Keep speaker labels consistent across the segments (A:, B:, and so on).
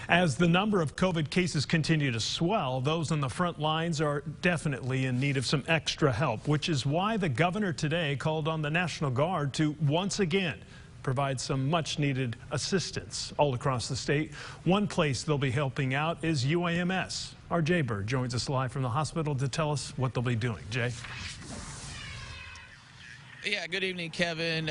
A: As the number of COVID cases continue to swell, those on the front lines are definitely in need of some extra help, which is why the governor today called on the National Guard to once again provide some much needed assistance all across the state. One place they'll be helping out is UAMS. Our Jay Bird joins us live from the hospital to tell us what they'll be doing. Jay.
B: Yeah, good evening, Kevin.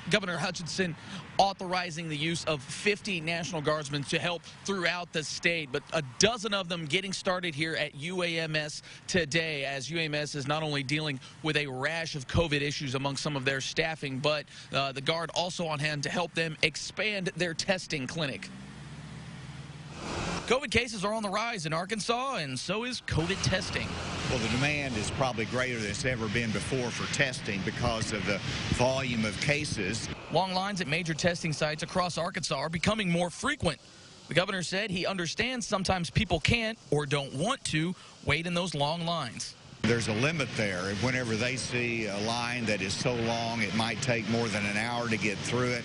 B: Governor Hutchinson authorizing the use of 50 National Guardsmen to help throughout the state, but a dozen of them getting started here at UAMS today, as UAMS is not only dealing with a rash of COVID issues among some of their staffing, but the Guard also on hand to help them expand their testing clinic. COVID cases are on the rise in Arkansas, and so is COVID testing.
C: Well, the demand is probably greater than it's ever been before for testing because of the volume of cases.
B: Long lines at major testing sites across Arkansas are becoming more frequent. The governor said he understands sometimes people can't or don't want to wait in those long lines.
C: There's a limit there. Whenever they see a line that is so long it might take more than an hour to get through it,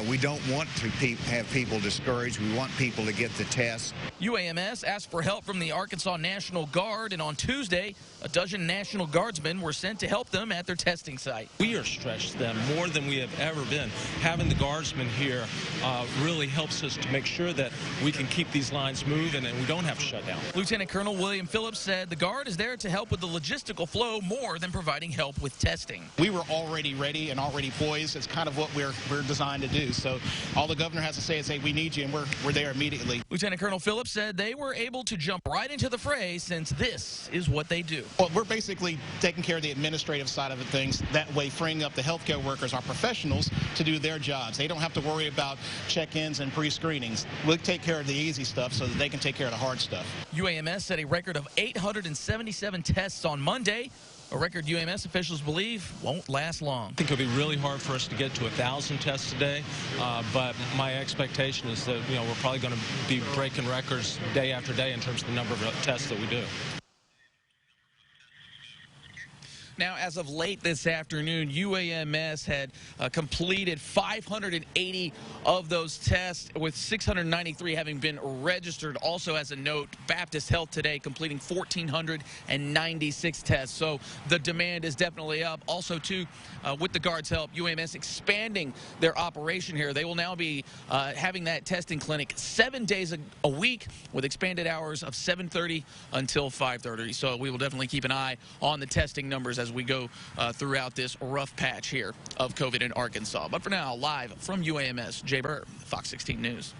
C: we don't want to have people discouraged. We want people to get the test.
B: UAMS asked for help from the Arkansas National Guard, and on Tuesday, a dozen National Guardsmen were sent to help them at their testing site.
D: We are stretched them more than we have ever been. Having the Guardsmen here really helps us to make sure that we can keep these lines moving and we don't have to shut down.
B: Lieutenant Colonel William Phillips said the Guard is there to help with the logistical flow more than providing help with testing.
E: We were already ready and already poised. It's kind of what we're designed to do. So all the governor has to say is, hey, we need you, and we're there immediately.
B: Lieutenant Colonel Phillips said they were able to jump right into the fray since this is what they do.
E: Well, we're basically taking care of the administrative side of things. That way, freeing up the healthcare workers, our professionals, to do their jobs. They don't have to worry about check-ins and pre-screenings. We'll take care of the easy stuff so that they can take care of the hard stuff.
B: UAMS set a record of 877 tests on Monday, a record UAMS officials believe won't last long.
D: I think it'll be really hard for us to get to 1,000 tests a day, but my expectation is that we're probably going to be breaking records day after day in terms of the number of tests that we do.
B: Now, as of late this afternoon, UAMS had completed 580 of those tests, with 693 having been registered. Also, as a note, Baptist Health today completing 1,496 tests. So the demand is definitely up. Also, too, with the Guard's help, UAMS expanding their operation here. They will now be having that testing clinic 7 days a week with expanded hours of 7:30 until 5:30. So we will definitely keep an eye on the testing numbers as we go throughout this rough patch here of COVID in Arkansas. But for now, live from UAMS, Jay Bird, Fox 16 News.